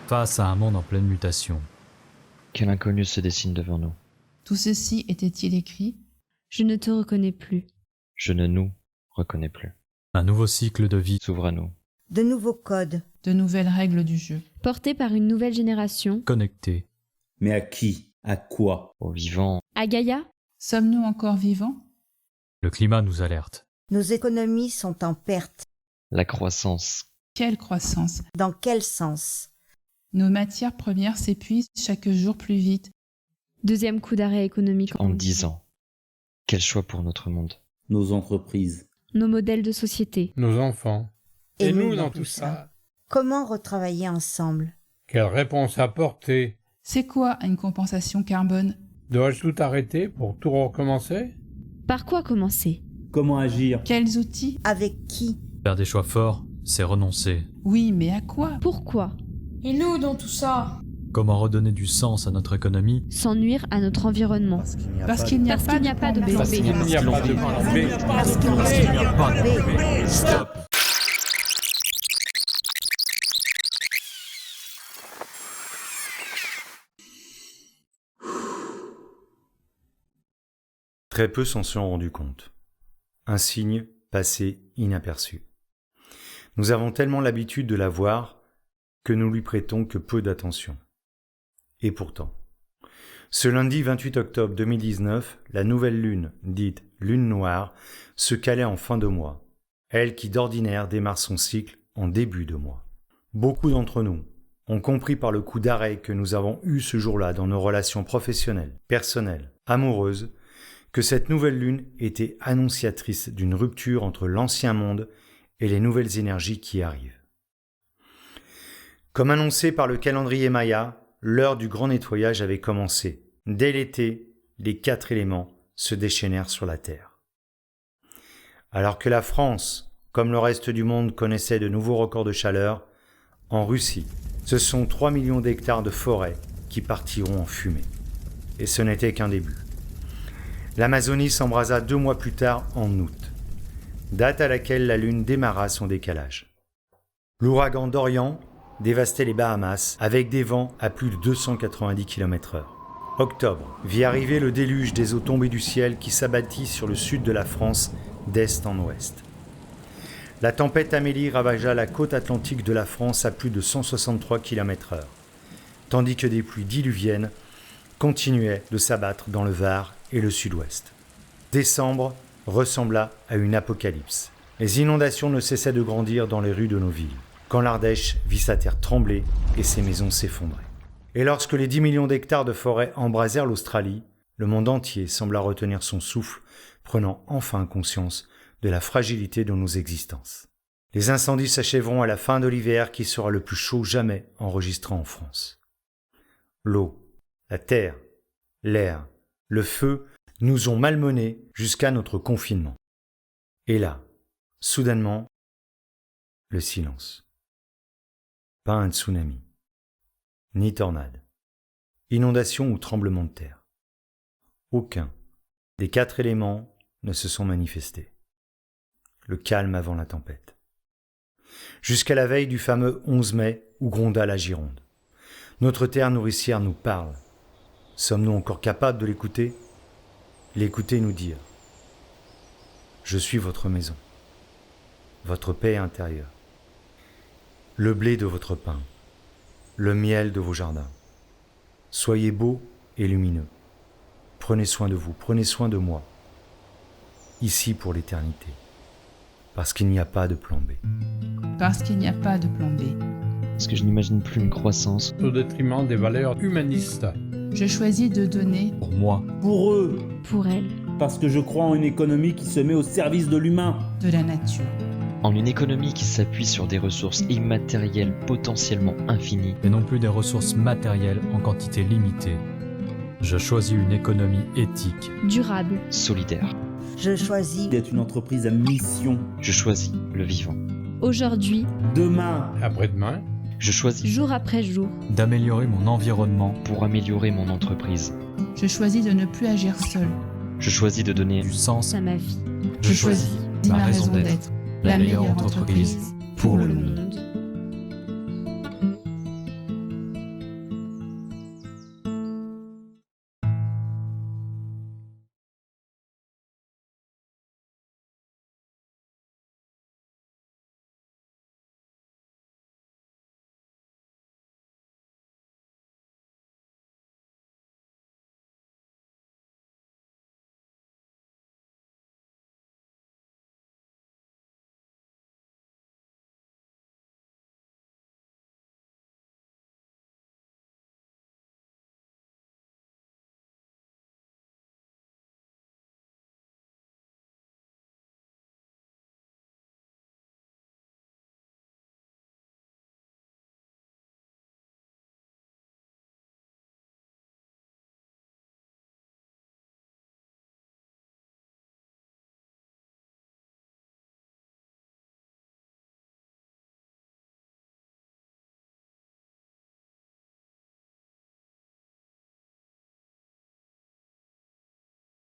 Face à un monde en pleine mutation. Quel inconnu se dessine devant nous. Tout ceci était-il écrit ? Je ne te reconnais plus. Je ne nous reconnais plus. Un nouveau cycle de vie S'ouvre à nous. De nouveaux codes. De nouvelles règles du jeu. Porté par une nouvelle génération. connecté. Mais à qui? À quoi? Aux vivants. À Gaïa ? Sommes-nous encore vivants ? Le climat nous alerte. Nos économies sont en perte. La croissance. Quelle croissance ? Dans quel sens? Nos matières premières s'épuisent chaque jour plus vite. Deuxième coup d'arrêt économique. En 10 ans. Quel choix pour notre monde. Nos entreprises. Nos modèles de société. Nos enfants. Et nous dans tout ça? Comment retravailler ensemble? Quelle réponse apporter? C'est quoi une compensation carbone ? Dois-je tout arrêter pour tout recommencer? Par quoi commencer ? Comment agir? Quels outils ? Avec qui? Faire des choix forts, c'est renoncer. Oui, mais à quoi ? Pourquoi ? Et nous dans tout ça? Comment redonner du sens à notre économie Sans nuire à notre environnement. Parce qu'il n'y a pas de plan B. Parce qu'il n'y a pas de plan B. Parce qu'il n'y a pas de B. Stop. Très peu s'en sont rendus compte. Un signe passé inaperçu. Nous avons tellement l'habitude de la voir que nous lui prêtons que peu d'attention. Et pourtant, ce lundi 28 octobre 2019, la nouvelle lune, dite lune noire, se calait en fin de mois, elle qui d'ordinaire démarre son cycle en début de mois. Beaucoup d'entre nous ont compris par le coup d'arrêt que nous avons eu ce jour-là dans nos relations professionnelles, personnelles, amoureuses, que cette nouvelle lune était annonciatrice d'une rupture entre l'ancien monde et les nouvelles énergies qui arrivent. Comme annoncé par le calendrier Maya, l'heure du grand nettoyage avait commencé. Dès l'été, les 4 éléments se déchaînèrent sur la Terre. Alors que la France, comme le reste du monde, connaissait de nouveaux records de chaleur, en Russie, ce sont 3 millions d'hectares de forêts qui partiront en fumée. Et ce n'était qu'un début. L'Amazonie s'embrasa 2 mois plus tard, en août, date à laquelle la Lune démarra son décalage. L'ouragan Dorian dévastait les Bahamas avec des vents à plus de 290 km/h. Octobre vit arriver le déluge des eaux tombées du ciel qui s'abattit sur le sud de la France d'est en ouest. La tempête Amélie ravagea la côte atlantique de la France à plus de 163 km/h, tandis que des pluies diluviennes continuaient de s'abattre dans le Var et le sud-ouest. Décembre ressembla à une apocalypse. Les inondations ne cessaient de grandir dans les rues de nos villes, quand l'Ardèche vit sa terre trembler et ses maisons s'effondrer. Et lorsque les 10 millions d'hectares de forêt embrasèrent l'Australie, le monde entier sembla retenir son souffle, prenant enfin conscience de la fragilité de nos existences. Les incendies s'achèveront à la fin de l'hiver qui sera le plus chaud jamais enregistré en France. L'eau, la terre, l'air, le feu nous ont malmenés jusqu'à notre confinement. Et là, soudainement, le silence. Pas un tsunami, ni tornade, inondation ou tremblement de terre. Aucun des 4 éléments ne se sont manifestés. Le calme avant la tempête. Jusqu'à la veille du fameux 11 mai où gronda la Gironde. Notre terre nourricière nous parle. Sommes-nous encore capables de l'écouter ? L'écouter nous dire « Je suis votre maison, votre paix intérieure, le blé de votre pain, le miel de vos jardins. Soyez beaux et lumineux. Prenez soin de vous, prenez soin de moi, ici pour l'éternité, parce qu'il n'y a pas de plan B. » Parce qu'il n'y a pas de plan B. Parce que je n'imagine plus une croissance. Au détriment des valeurs humanistes. Je choisis de donner Pour moi, Pour eux. Pour elle. Parce que je crois en une économie qui se met au service de l'humain. de la nature. En une économie qui s'appuie sur des ressources immatérielles potentiellement infinies. et non plus des ressources matérielles en quantité limitée. Je choisis une économie éthique, Durable. Solidaire. Je choisis d'être une entreprise à mission. Je choisis le vivant. Aujourd'hui, Demain, Après-demain, Je choisis jour après jour, d'améliorer mon environnement, pour améliorer mon entreprise. Je choisis de ne plus agir seul. Je choisis de donner du sens. à ma vie. Je choisis ma raison d'être, la meilleure entreprise pour le le monde. monde.